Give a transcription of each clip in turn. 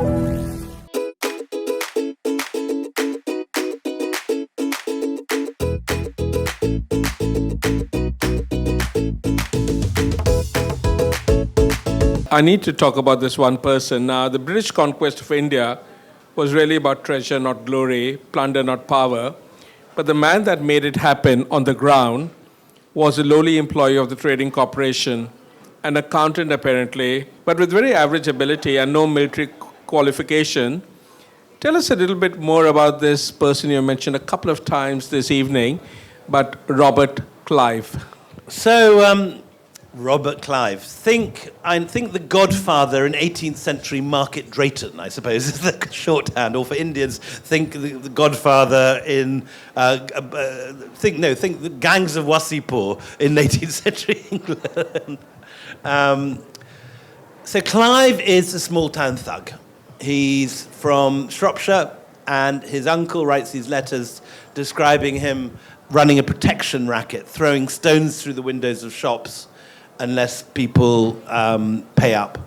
I need to talk about this one person. The British conquest of India was really about treasure, not glory, plunder, not power. But the man that made it happen on the ground was a lowly employee of the trading corporation, an accountant apparently, but with very average ability and no military qualification. Tell us a little bit more about this person you mentioned a couple of times this evening, but Robert Clive. So, Robert Clive. I think the godfather in 18th century Market Drayton, I suppose, is the shorthand. Or for Indians, think the godfather in... think the gangs of Wasipur in 18th century England. So Clive is a small-town thug. He's from Shropshire, and his uncle writes these letters describing him running a protection racket, throwing stones through the windows of shops unless people pay up.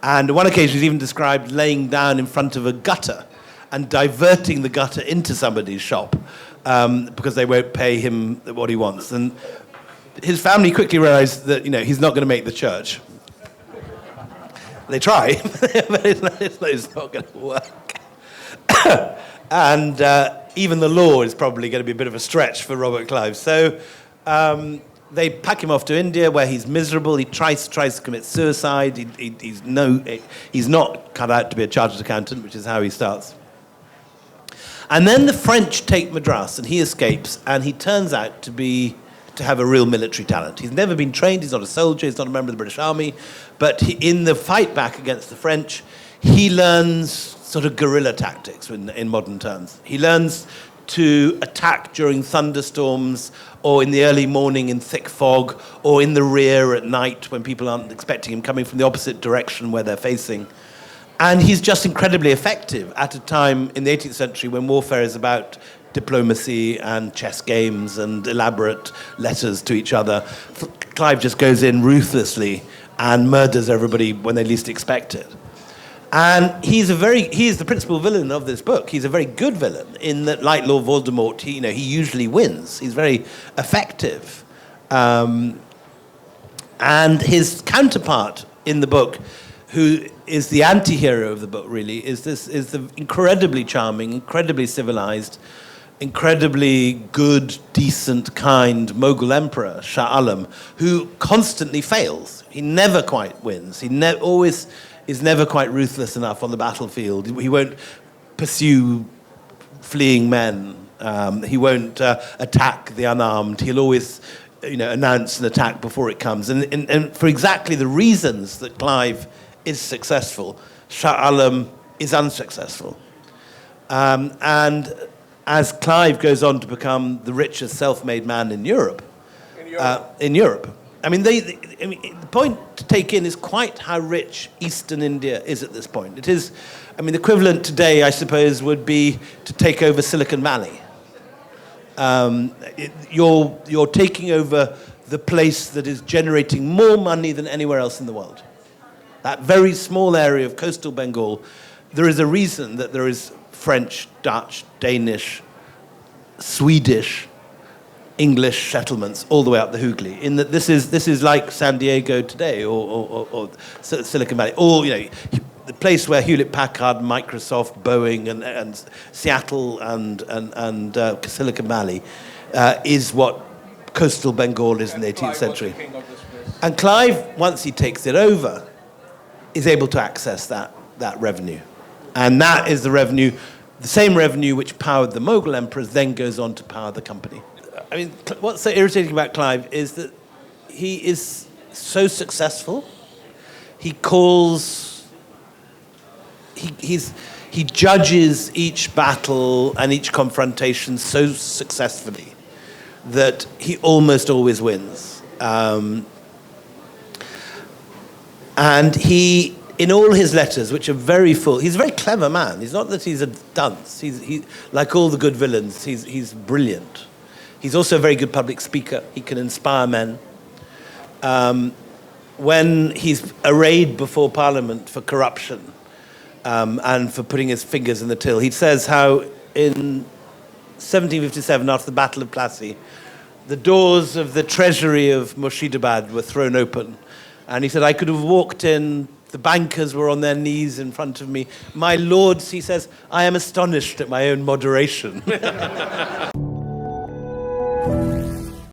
And on one occasion, he's even described laying down in front of a gutter and diverting the gutter into somebody's shop because they won't pay him what he wants. And his family quickly realized that, he's not going to make the church. They try, but it's not going to work. And even the law is probably going to be a bit of a stretch for Robert Clive. So they pack him off to India, where he's miserable. He tries to commit suicide. He's not cut out to be a chartered accountant, which is how he starts. And then the French take Madras, and he escapes, and he turns out to have a real military talent. He's never been trained. He's not a soldier. He's not a member of the British Army. But in the fight back against the French, he learns sort of guerrilla tactics in modern terms. He learns to attack during thunderstorms or in the early morning in thick fog or in the rear at night when people aren't expecting him, coming from the opposite direction where they're facing. And he's just incredibly effective at a time in the 18th century when warfare is about diplomacy and chess games and elaborate letters to each other. Clive just goes in ruthlessly and murders everybody when they least expect it. And he is the principal villain of this book. He's a very good villain in that, like Lord Voldemort, he usually wins. He's very effective. And his counterpart in the book, who is the anti-hero of the book, really, is the incredibly charming, incredibly civilized, incredibly good, decent, kind Mughal emperor, Shah Alam, who constantly fails. He never quite wins. He always is never quite ruthless enough on the battlefield. He won't pursue fleeing men. He won't attack the unarmed. He'll always, announce an attack before it comes. And for exactly the reasons that Clive is successful, Shah Alam is unsuccessful. And as Clive goes on to become the richest self-made man in Europe, the point to take in is quite how rich Eastern India is at this point. It is, the equivalent today, I suppose, would be to take over Silicon Valley. You're taking over the place that is generating more money than anywhere else in the world. That very small area of coastal Bengal, there is a reason that there is French, Dutch, Danish, Swedish, English settlements all the way up the Hooghly. In that this is like San Diego today or Silicon Valley. All the place where Hewlett Packard, Microsoft, Boeing, and Seattle and Silicon Valley is what coastal Bengal is in the 18th century. And Clive, once he takes it over, is able to access that revenue, and that is the same revenue which powered the Mughal emperors, then goes on to power the company. What's so irritating about Clive is that he is so successful. He judges each battle and each confrontation so successfully that he almost always wins. And he, in all his letters, which are very full, he's a very clever man. He's not that he's a dunce. He like all the good villains, he's brilliant. He's also a very good public speaker. He can inspire men. When he's arraigned before Parliament for corruption, and for putting his fingers in the till. He says how in 1757, after the Battle of Plassey, the doors of the treasury of Murshidabad were thrown open. And he said, I could have walked in, the bankers were on their knees in front of me. My lords, he says, I am astonished at my own moderation.